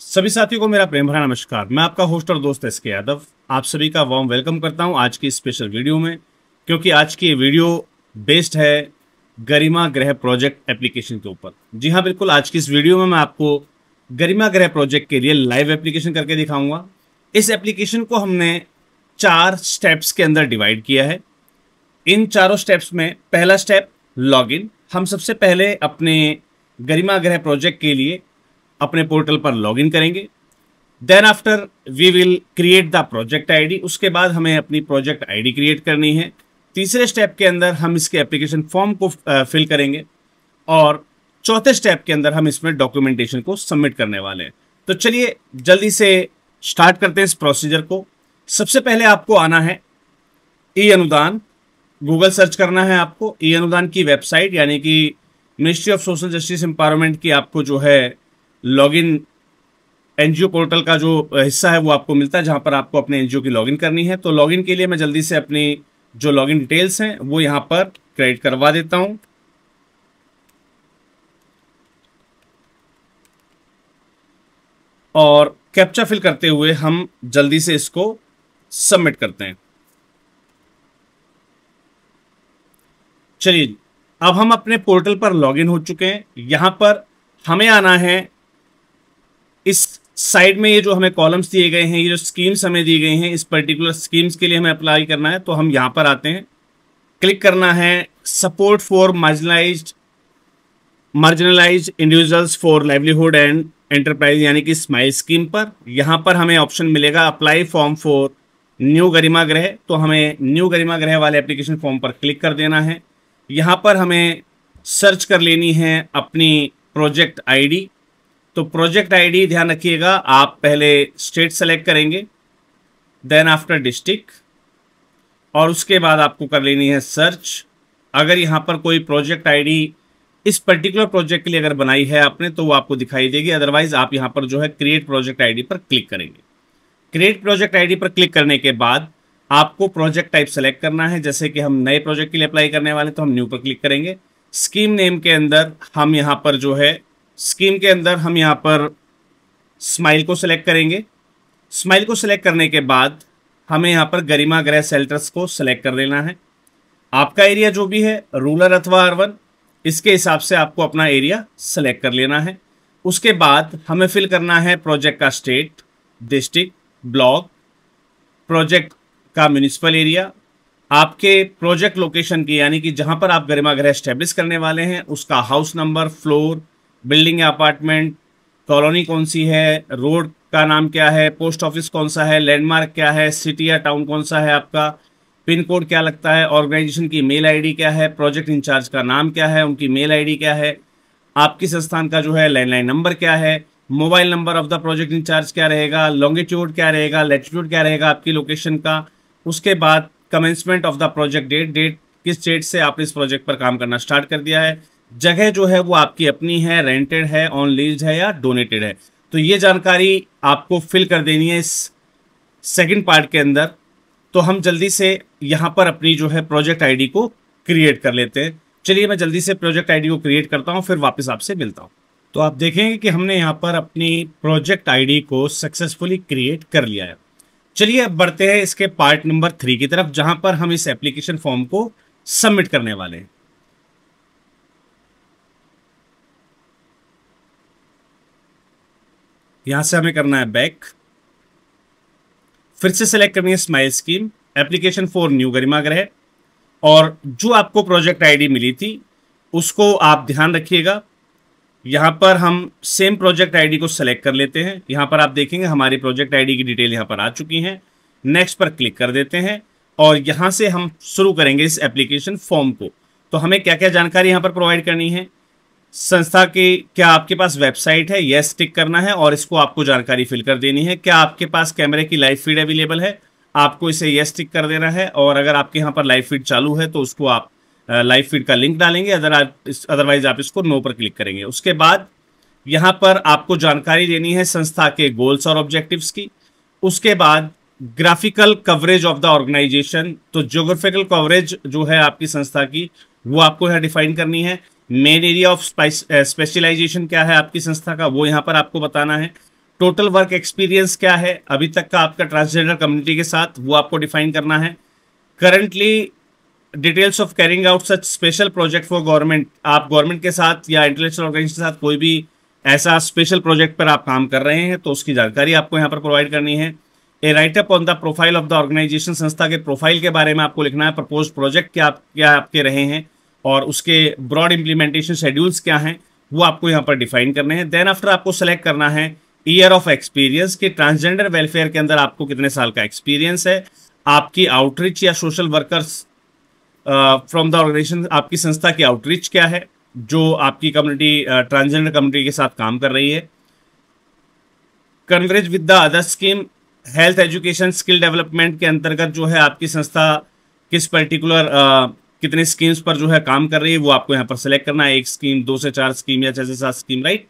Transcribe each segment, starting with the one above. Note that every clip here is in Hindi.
सभी साथियों को मेरा प्रेम भरा नमस्कार। मैं आपका होस्ट और दोस्त एस के यादव आप सभी का वार्म वेलकम करता हूं आज की स्पेशल वीडियो में, क्योंकि आज की ये वीडियो बेस्ड है गरिमा गृह प्रोजेक्ट एप्लीकेशन के ऊपर। जी हाँ, बिल्कुल। आज की इस वीडियो में मैं आपको गरिमा गृह प्रोजेक्ट के लिए लाइव एप्लीकेशन करके दिखाऊंगा। इस एप्लीकेशन को हमने 4 स्टेप्स के अंदर डिवाइड किया है। इन चारों स्टेप्स में पहला स्टेप लॉगिन। हम सबसे पहले अपने गरिमा गृह प्रोजेक्ट के लिए अपने पोर्टल पर लॉगिन करेंगे। Then after we will create the project ID. उसके बाद हमें अपनी प्रोजेक्ट आईडी क्रिएट करनी है। तीसरे स्टेप के अंदर हम इसके एप्लीकेशन फॉर्म को फिल करेंगे और चौथे स्टेप के अंदर हम इसमें डॉक्यूमेंटेशन को सबमिट करने वाले हैं। तो चलिए जल्दी से स्टार्ट करते हैं इस प्रोसीजर को। सबसे पहले आपको आना है ई अनुदान। गूगल सर्च करना है आपको। ई अनुदान की वेबसाइट यानी कि ministry of social justice empowerment की आपको जो है लॉगिन एनजीओ पोर्टल का जो हिस्सा है वो आपको मिलता है, जहां पर आपको अपने एनजीओ की लॉगिन करनी है। तो लॉगिन के लिए मैं जल्दी से अपनी जो लॉगिन डिटेल्स हैं वो यहां पर क्रिएट करवा देता हूं। और कैप्चा फिल करते हुए हम जल्दी से इसको सबमिट करते हैं। चलिए, अब हम अपने पोर्टल पर लॉगिन हो चुके हैं। यहां पर हमें आना है इस साइड में। ये जो हमें कॉलम्स दिए गए हैं, ये जो स्कीम्स हमें दी गई हैं, इस पर्टिकुलर स्कीम्स के लिए हमें अप्लाई करना है। तो हम यहां पर आते हैं, क्लिक करना है support for marginalised individuals for livelihood and enterprise यानी कि स्माइल स्कीम पर। यहां पर हमें ऑप्शन मिलेगा apply form for new Garima गृह। तो हमें न्यू गरिमा गृह वाले एप्लीकेशन फॉर्म पर क्लिक कर देना है। यहां पर हमें सर्च कर लेनी है अपनी प्रोजेक्ट आईडी। तो प्रोजेक्ट आईडी ध्यान रखिएगा, आप पहले स्टेट सेलेक्ट करेंगे, देन आफ्टर डिस्ट्रिक्ट, और उसके बाद आपको कर लेनी है सर्च। अगर यहाँ पर कोई प्रोजेक्ट आईडी इस पर्टिकुलर प्रोजेक्ट के लिए अगर बनाई है आपने तो वो आपको दिखाई देगी। अदरवाइज आप यहाँ पर जो है क्रिएट प्रोजेक्ट आईडी पर क्लिक करेंगे। क्रिएट प्रोजेक्ट आईडी पर क्लिक करने के बाद आपको प्रोजेक्ट टाइप सेलेक्ट करना है। जैसे कि हम नए प्रोजेक्ट के लिए अप्लाई करने वाले तो हम न्यू पर क्लिक करेंगे। स्कीम नेम के अंदर हम यहाँ पर जो है स्कीम के अंदर हम यहाँ पर स्माइल को सिलेक्ट करेंगे। स्माइल को सिलेक्ट करने के बाद हमें यहाँ पर गरिमा गृह शेल्टर्स को सिलेक्ट कर लेना है। आपका एरिया जो भी है, रूरल अथवा अर्बन, इसके हिसाब से आपको अपना एरिया सेलेक्ट कर लेना है। उसके बाद हमें फिल करना है प्रोजेक्ट का स्टेट, डिस्ट्रिक्ट, ब्लॉक, प्रोजेक्ट का म्यूनिसिपल एरिया, आपके प्रोजेक्ट लोकेशन की यानी कि जहाँ पर आप गरिमा गृह एस्टेब्लिश करने वाले हैं उसका हाउस नंबर, फ्लोर, बिल्डिंग या अपार्टमेंट, कॉलोनी कौन सी है, रोड का नाम क्या है, पोस्ट ऑफिस कौन सा है, लैंडमार्क क्या है, सिटी या टाउन कौन सा है आपका, पिन कोड क्या लगता है, ऑर्गेनाइजेशन की मेल आईडी क्या है, प्रोजेक्ट इंचार्ज का नाम क्या है, उनकी मेल आईडी क्या है, आपकी संस्थान का जो है लैंडलाइन नंबर क्या है, mobile number of the project incharge क्या रहेगा, लॉन्गिट्यूड क्या रहेगा, लैटिट्यूड क्या रहेगा आपकी लोकेशन का। उसके बाद commencement of the project date, किस डेट से आपने इस प्रोजेक्ट पर काम करना स्टार्ट कर दिया है। जगह जो है वो आपकी अपनी है, रेंटेड है, ऑन लीज है या डोनेटेड है। तो ये जानकारी आपको फिल कर देनी है इस सेकंड पार्ट के अंदर। तो हम जल्दी से यहाँ पर अपनी जो है प्रोजेक्ट आईडी को क्रिएट कर लेते हैं। चलिए मैं जल्दी से प्रोजेक्ट आईडी को क्रिएट करता हूँ, फिर वापस आपसे मिलता हूँ। तो आप देखेंगे कि हमने यहाँ पर अपनी प्रोजेक्ट आईडी को सक्सेसफुली क्रिएट कर लिया है। चलिए अब बढ़ते हैं इसके पार्ट नंबर 3 की तरफ, जहां पर हम इस एप्लीकेशन फॉर्म को सबमिट करने वाले हैं। यहां से हमें करना है बैक, फिर से सेलेक्ट करनी है smile scheme, application for new Garima Greh, और जो आपको प्रोजेक्ट आईडी मिली थी उसको आप ध्यान रखिएगा। यहां पर हम सेम प्रोजेक्ट आईडी को सेलेक्ट कर लेते हैं। यहां पर आप देखेंगे हमारी प्रोजेक्ट आईडी की डिटेल यहां पर आ चुकी हैं। नेक्स्ट पर क्लिक कर देते हैं और यहां से हम शुरू करेंगे इस एप्लीकेशन फॉर्म को। तो हमें क्या क्या जानकारी यहां पर प्रोवाइड करनी है, संस्था की क्या आपके पास वेबसाइट है, यस टिक करना है और इसको आपको जानकारी फिल कर देनी है। क्या आपके पास कैमरे की लाइव फीड अवेलेबल है, आपको इसे यस टिक कर देना है। और अगर आपके यहाँ पर लाइव फीड चालू है तो उसको आप लाइव फीड का लिंक डालेंगे, अदरवाइज आप इसको नो पर क्लिक करेंगे। उसके बाद यहाँ पर आपको जानकारी देनी है संस्था के गोल्स और ऑब्जेक्टिव्स की। उसके बाद graphical coverage of the organisation, तो ज्योग्राफिकल कवरेज जो है आपकी संस्था की वो आपको यहाँ डिफाइन करनी है। मेन एरिया ऑफ स्पेशलाइजेशन क्या है आपकी संस्था का वो यहाँ पर आपको बताना है। टोटल वर्क एक्सपीरियंस क्या है अभी तक का आपका ट्रांसजेंडर कम्युनिटी के साथ, वो आपको डिफाइन करना है। Currently details of carrying out such special project for government, आप गवर्नमेंट के साथ या इंटरनेशनल ऑर्गेनाइजेशन के साथ कोई भी ऐसा स्पेशल प्रोजेक्ट पर आप काम कर रहे हैं तो उसकी जानकारी आपको यहाँ पर प्रोवाइड करनी है। A writeup on the profile of the organisation, संस्था के प्रोफाइल के बारे में आपको लिखना है। प्रपोज प्रोजेक्ट क्या आपके रहे हैं और उसके ब्रॉड इम्प्लीमेंटेशन शेड्यूल्स क्या हैं वो आपको यहाँ पर डिफाइन करने हैं। देन आफ्टर आपको सेलेक्ट करना है ईयर ऑफ एक्सपीरियंस, कि ट्रांसजेंडर वेलफेयर के अंदर आपको कितने साल का एक्सपीरियंस है। आपकी आउटरीच या social workers from the organisation, आपकी संस्था की आउटरीच क्या है जो आपकी कम्युनिटी ट्रांसजेंडर कम्युनिटी के साथ काम कर रही है। Convergence with the other scheme, health education skill development के अंतर्गत जो है आपकी संस्था किस पर्टिकुलर कितने स्कीम्स पर जो है काम कर रही है वो आपको यहाँ पर सेलेक्ट करना है। 1 स्कीम, 2 से 4 स्कीम या 6 से 7 स्कीम, राइट।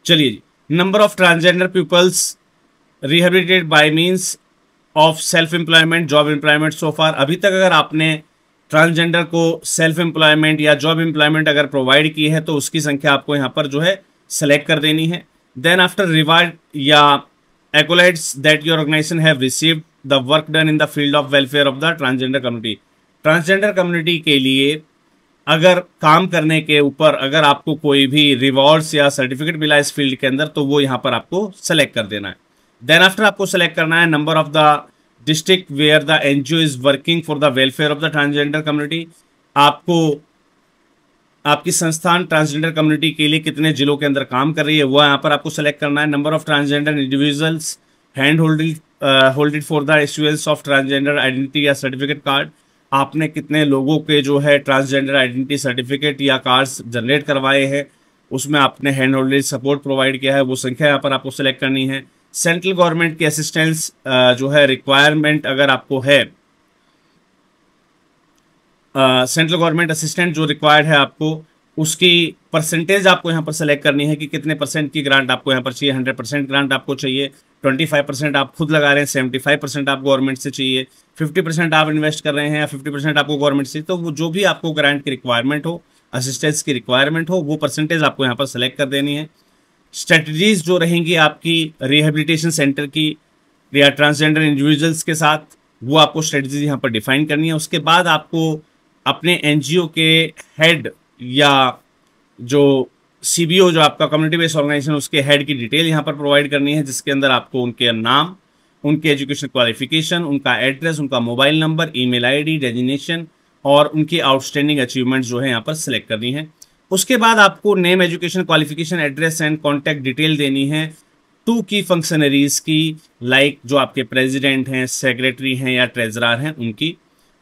चलिए जी, number of transgender peoples rehabilitated by means of self employment, job employment so far. अभी तक अगर आपने ट्रांसजेंडर को सेल्फ एम्प्लॉयमेंट या जॉब एम्प्लॉयमेंट अगर प्रोवाइड की है तो उसकी संख्या आपको यहाँ पर जो है सेलेक्ट कर देनी है। देन आफ्टर रिवार्ड या accolades that your organisation have received the work done in the field of welfare of the transgender community. Transgender community के लिए अगर काम करने के ऊपर अगर आपको कोई भी रिवॉर्ड्स या सर्टिफिकेट मिला इस फील्ड के अंदर तो वो यहाँ पर आपको सेलेक्ट कर देना है। देन आफ्टर आपको सेलेक्ट करना है number of the district where the NGO is working for the welfare of the transgender community. आपको आपकी संस्थान ट्रांसजेंडर कम्युनिटी के लिए कितने जिलों के अंदर काम कर रही है वो यहाँ पर आपको सेलेक्ट करना है। Number of transgender individuals hand holded for the issuance of transgender identity या सर्टिफिकेट कार्ड, आपने कितने लोगों के जो है ट्रांसजेंडर आइडेंटिटी सर्टिफिकेट या कार्ड्स जनरेट करवाए हैं, उसमें आपने हैंड होल्डेड सपोर्ट प्रोवाइड किया है, वो संख्या यहाँ पर आपको सेलेक्ट करनी है। सेंट्रल गवर्नमेंट की असिस्टेंस जो है रिक्वायरमेंट अगर आपको है, सेंट्रल गवर्नमेंट असिस्टेंट जो रिक्वायर्ड है आपको, उसकी परसेंटेज आपको यहाँ पर सेलेक्ट करनी है कि कितने परसेंट की ग्रांट आपको यहाँ पर चाहिए। 100% ग्रांट आपको चाहिए, 25% आप खुद लगा रहे हैं, 75% आप गवर्नमेंट से चाहिए, 50% आप इन्वेस्ट कर रहे हैं या 50% आपको गवर्नमेंट से। तो वो जो भी आपको ग्रांट की रिक्वायरमेंट हो, असिस्टेंस की रिक्वायरमेंट हो, वो परसेंटेज आपको यहाँ पर सेलेक्ट कर देनी है। स्ट्रेटजीज जो रहेंगी आपकी रिहेबिलिटेशन सेंटर की या ट्रांसजेंडर इंडिविजुअल्स के साथ, वो आपको स्ट्रेटजीज यहाँ पर डिफाइन करनी है। उसके बाद आपको अपने एनजीओ के हेड या जो सीबीओ जो आपका कम्युनिटी बेस्ड ऑर्गेनाइजेशन उसके हेड की डिटेल यहाँ पर प्रोवाइड करनी है, जिसके अंदर आपको उनके नाम, उनके एजुकेशन क्वालिफिकेशन, उनका एड्रेस, उनका mobile number, email ID, designation और उनकी आउटस्टैंडिंग अचीवमेंट्स जो है यहाँ पर सिलेक्ट करनी है। उसके बाद आपको name, education qualification, address and contact detail देनी है 2 की फंक्शनरीज की, लाइक जो आपके प्रेसिडेंट हैं, सेक्रेटरी हैं या ट्रेजरर हैं उनकी।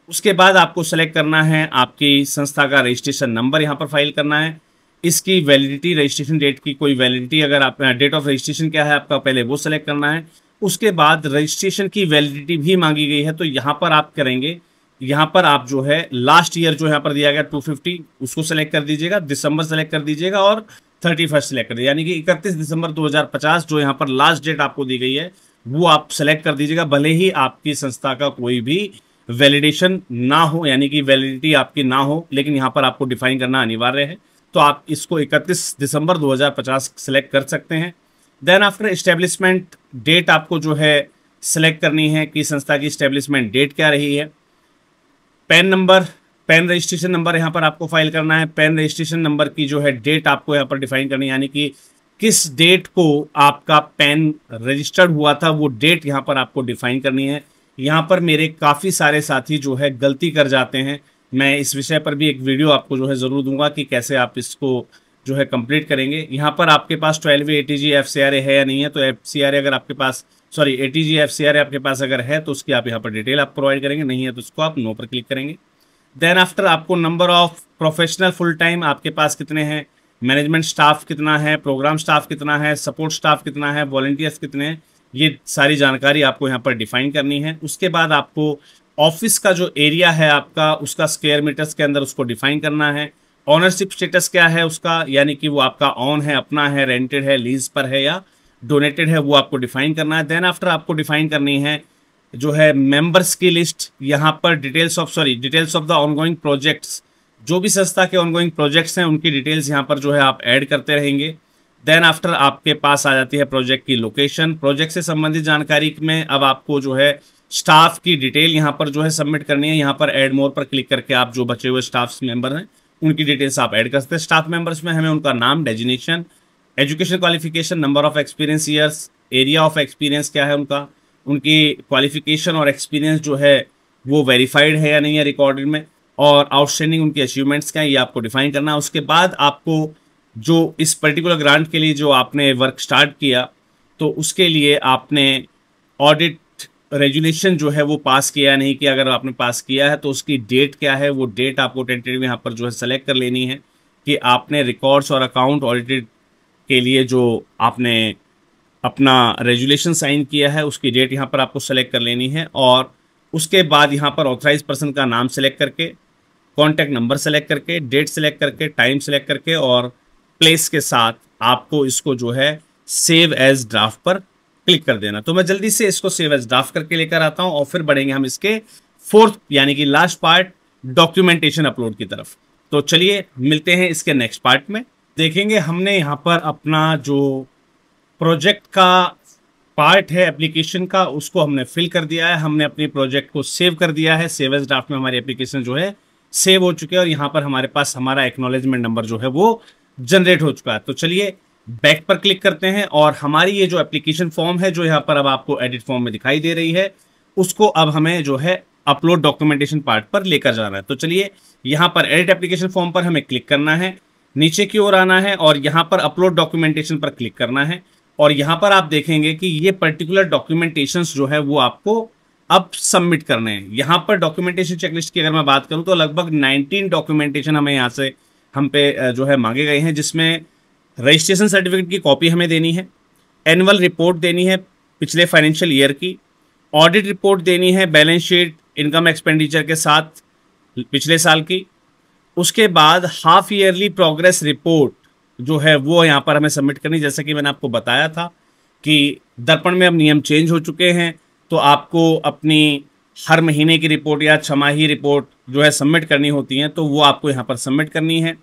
उसके बाद आपको सेलेक्ट करना है आपकी संस्था का रजिस्ट्रेशन नंबर यहाँ पर फाइल करना है। इसकी वैलिडिटी, रजिस्ट्रेशन डेट की कोई वैलिडिटी अगर आप डेट ऑफ रजिस्ट्रेशन क्या है आपका पहले वो सेलेक्ट करना है। उसके बाद रजिस्ट्रेशन की वैलिडिटी भी मांगी गई है तो यहाँ पर आप करेंगे, यहाँ पर आप जो है लास्ट ईयर जो यहाँ पर दिया गया 250 उसको सेलेक्ट कर दीजिएगा, दिसंबर सेलेक्ट कर दीजिएगा और 31 सेलेक्ट कर दीजिएगा, यानी कि 31 दिसंबर 2050 जो यहाँ पर लास्ट डेट आपको दी गई है वो आप सेलेक्ट कर दीजिएगा। भले ही आपकी संस्था का कोई भी वैलिडेशन ना हो, यानी कि वैलिडिटी आपकी ना हो, लेकिन यहाँ पर आपको डिफाइन करना अनिवार्य है, तो आप इसको 31 दिसंबर 2050 सेलेक्ट कर सकते हैं। देन आफ्टर एस्टेब्लिशमेंट डेट आपको जो है सेलेक्ट करनी है कि संस्था की एस्टेब्लिशमेंट डेट क्या रही है। Pan number, pan registration number यहाँ पर आपको फाइल करना है। पैन रजिस्ट्रेशन नंबर की जो है डेट आपको यहाँ पर डिफाइन करनी है, यानी कि किस डेट को आपका पैन रजिस्टर्ड हुआ था वो डेट यहाँ पर आपको डिफाइन करनी है। यहाँ पर मेरे काफ़ी सारे साथी जो है गलती कर जाते हैं, मैं इस विषय पर भी एक वीडियो आपको जो है ज़रूर दूंगा कि कैसे आप इसको जो है कंप्लीट करेंगे। यहाँ पर आपके पास 12वीं ATG FCRA है या नहीं है, तो FCRA अगर आपके पास ATG FCRA आपके पास अगर है तो उसकी आप यहाँ पर डिटेल आप प्रोवाइड करेंगे, नहीं है तो उसको आप नो पर क्लिक करेंगे। देन आफ्टर आपको number of professional full time आपके पास कितने हैं, मैनेजमेंट स्टाफ कितना है, प्रोग्राम स्टाफ कितना है, सपोर्ट स्टाफ कितना है, वॉलंटियर्स कितने हैं, ये सारी जानकारी आपको यहाँ पर डिफाइन करनी है। उसके बाद आपको ऑफिस का जो एरिया है आपका उसका स्क्वायर मीटर्स के अंदर उसको डिफाइन करना है। ऑनरशिप स्टेटस क्या है उसका, यानी कि वो आपका ऑन है, अपना है, रेंटेड है, लीज पर है या डोनेटेड है, वो आपको डिफाइन करना है। देन आफ्टर आपको डिफाइन करनी है जो है मेंबर्स की लिस्ट, यहाँ पर details of the ongoing projects, जो भी संस्था के ऑनगोइंग प्रोजेक्ट्स हैं उनकी डिटेल्स यहाँ पर जो है आप ऐड करते रहेंगे। देन आफ्टर आपके पास आ जाती है प्रोजेक्ट की लोकेशन। प्रोजेक्ट से संबंधित जानकारी में अब आपको जो है स्टाफ की डिटेल यहाँ पर जो है सबमिट करनी है। यहाँ पर ऐड मोर पर क्लिक करके आप जो बचे हुए स्टाफ मेंबर हैं उनकी डिटेल्स आप ऐड कर सकते हैं। स्टाफ मेंबर्स में हमें उनका नाम, designation, education qualification, number of experience years, area of experience क्या है उनका, उनकी क्वालिफिकेशन और एक्सपीरियंस जो है वो वेरीफाइड है या नहीं है रिकॉर्डेड में, और आउटस्टैंडिंग उनकी अचीवमेंट्स क्या है ये आपको डिफाइन करना है। उसके बाद आपको जो इस पर्टिकुलर ग्रांट के लिए जो आपने वर्क स्टार्ट किया तो उसके लिए आपने ऑडिट रेजुलेशन जो है वो पास किया या नहीं किया। अगर आपने पास किया है तो उसकी डेट क्या है, वो डेट आपको टेंटेटिव यहाँ पर जो है सेलेक्ट कर लेनी है कि आपने रिकॉर्ड्स और अकाउंट ऑडिटेड के लिए जो आपने अपना रेजुलेशन साइन किया है उसकी डेट यहाँ पर आपको सेलेक्ट कर लेनी है। और उसके बाद यहाँ पर ऑथराइज पर्सन का नाम सेलेक्ट करके, कॉन्टैक्ट नंबर सेलेक्ट करके, डेट सेलेक्ट करके, टाइम सेलेक्ट करके और प्लेस के साथ आपको इसको जो है सेव एज ड्राफ्ट पर क्लिक कर देना। तो मैं जल्दी से इसको सेव एज ड्राफ्ट करके लेकर आता हूं और फिर बढ़ेंगे हम इसके फोर्थ यानी कि लास्ट पार्ट, डॉक्यूमेंटेशन अपलोड की तरफ। तो चलिए मिलते हैं इसके नेक्स्ट पार्ट में। देखेंगे हमने यहाँ पर अपना जो प्रोजेक्ट का पार्ट है एप्लीकेशन का उसको हमने फिल कर दिया है, हमने अपनी प्रोजेक्ट को सेव कर दिया है। सेव एज ड्राफ्ट में हमारी एप्लीकेशन जो है सेव हो चुकी है और यहाँ पर हमारे पास हमारा एक्नॉलेजमेंट नंबर जो है वो जनरेट हो चुका है। तो चलिए बैक पर क्लिक करते हैं और हमारी ये जो एप्लीकेशन फॉर्म है जो यहाँ पर अब आपको एडिट फॉर्म में दिखाई दे रही है उसको अब हमें जो है अपलोड डॉक्यूमेंटेशन पार्ट पर लेकर जाना है। तो चलिए यहाँ पर एडिट एप्लीकेशन फॉर्म पर हमें क्लिक करना है, नीचे की ओर आना है और यहाँ पर अपलोड डॉक्यूमेंटेशन पर क्लिक करना है। और यहाँ पर आप देखेंगे कि ये पर्टिकुलर डॉक्यूमेंटेशंस जो है वो आपको अब सबमिट करने हैं। यहाँ पर डॉक्यूमेंटेशन चेकलिस्ट की अगर मैं बात करूँ तो लगभग 19 डॉक्यूमेंटेशन हमें यहाँ से हम पे जो है मांगे गए हैं, जिसमें रजिस्ट्रेशन सर्टिफिकेट की कॉपी हमें देनी है, एनुअल रिपोर्ट देनी है पिछले फाइनेंशियल ईयर की, ऑडिट रिपोर्ट देनी है बैलेंस शीट इनकम एक्सपेंडिचर के साथ पिछले साल की, उसके बाद हाफ ईयरली प्रोग्रेस रिपोर्ट जो है वो यहाँ पर हमें सबमिट करनी। जैसा कि मैंने आपको बताया था कि दर्पण में अब नियम चेंज हो चुके हैं तो आपको अपनी हर महीने की रिपोर्ट या छमाही रिपोर्ट जो है सबमिट करनी होती हैं, तो वो आपको यहाँ पर सबमिट करनी है।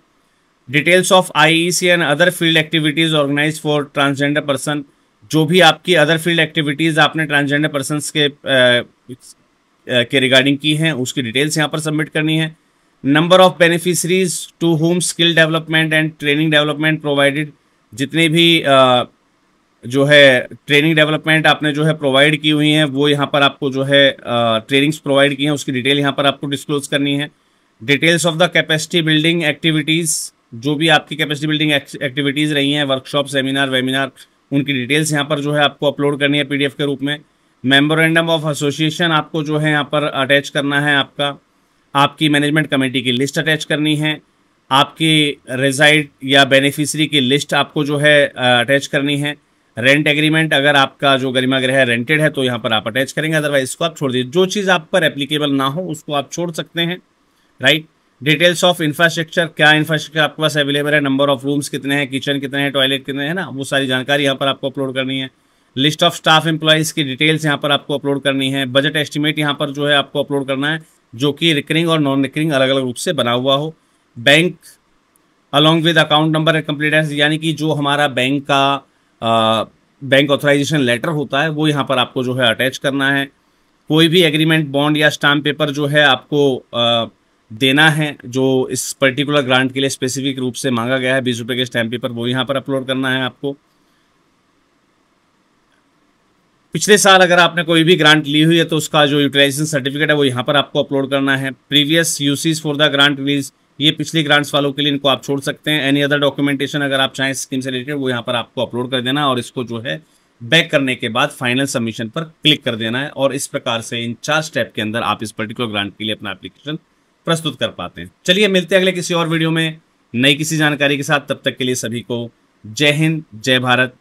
Details of IEC and other field activities organise for transgender person, जो भी आपकी अदर फील्ड एक्टिविटीज़ आपने ट्रांसजेंडर पर्सनस के रिगार्डिंग की हैं उसकी डिटेल्स यहाँ पर सबमिट करनी है। Number of beneficiaries to home skill development and training development provided, जितने भी जो है ट्रेनिंग डेवलपमेंट आपने जो है प्रोवाइड की हुई हैं वो यहाँ पर आपको जो है ट्रेनिंग्स प्रोवाइड की हैं उसकी डिटेल यहाँ पर आपको डिस्क्लोज करनी है। Details of the capacity building activities, जो भी आपकी कैपेसिटी बिल्डिंग एक्टिविटीज़ रही हैं, वर्कशॉप, सेमिनार, वेमिनार, उनकी डिटेल्स यहाँ पर जो है आपको अपलोड करनी है PDF के रूप में। मेमोरेंडम ऑफ एसोसिएशन आपको जो है यहाँ पर अटैच करना है, आपकी मैनेजमेंट कमेटी की लिस्ट अटैच करनी है, आपकी रेजाइड या बेनिफिशरी की लिस्ट आपको जो है अटैच करनी है। रेंट एग्रीमेंट, अगर आपका जो गरिमा गृह रेंटेड है तो यहाँ पर आप अटैच करेंगे, अदरवाइज इसको आप छोड़ दीजिए। जो चीज़ आप पर एप्लीकेबल ना हो उसको आप छोड़ सकते हैं, राइट। डिटेल्स ऑफ इंफ्रास्ट्रक्चर, क्या इंफ्रास्ट्रक्चर आपके पास अवेलेबल है, नंबर ऑफ रूम्स कितने हैं, किचन कितने हैं, टॉयलेट कितने हैं ना, वो सारी जानकारी यहाँ पर आपको अपलोड करनी है। लिस्ट ऑफ स्टाफ एम्प्लॉइज़ की डिटेल्स यहाँ पर आपको अपलोड करनी है। बजट एस्टिमेट यहाँ पर जो है आपको अपलोड करना है जो कि रिकरिंग और नॉन रिकरिंग अलग अलग रूप से बना हुआ हो। Bank along with account number and complete, यानी कि जो हमारा बैंक का बैंक ऑथराइजेशन लेटर होता है वो यहाँ पर आपको जो है अटैच करना है। कोई भी एग्रीमेंट, बॉन्ड या स्टाम्प पेपर जो है आपको देना है जो इस पर्टिकुलर ग्रांट के लिए स्पेसिफिक रूप से मांगा गया है, 20 रुपये के स्टैम्प पेपर, वो यहाँ पर अपलोड करना है आपको। पिछले साल अगर आपने कोई भी ग्रांट ली हुई है तो उसका जो यूटिलाइजेशन सर्टिफिकेट है वो यहाँ पर आपको अपलोड करना है। Previous UCs for the grant release, ये पिछली ग्रांट्स वालों के लिए इनको आप छोड़ सकते हैं। एनी अदर डॉक्यूमेंटेशन अगर आप चाहें स्कीम से रिलेटेड वो यहाँ पर आपको अपलोड कर देना और इसको जो है बैक करने के बाद फाइनल सबमिशन पर क्लिक कर देना है। और इस प्रकार से इन 4 स्टेप के अंदर आप इस पर्टिकुलर ग्रांट के लिए अपना एप्लीकेशन प्रस्तुत कर पाते हैं। चलिए मिलते हैं अगले किसी और वीडियो में नई किसी जानकारी के साथ, तब तक के लिए सभी को जय हिंद, जय भारत।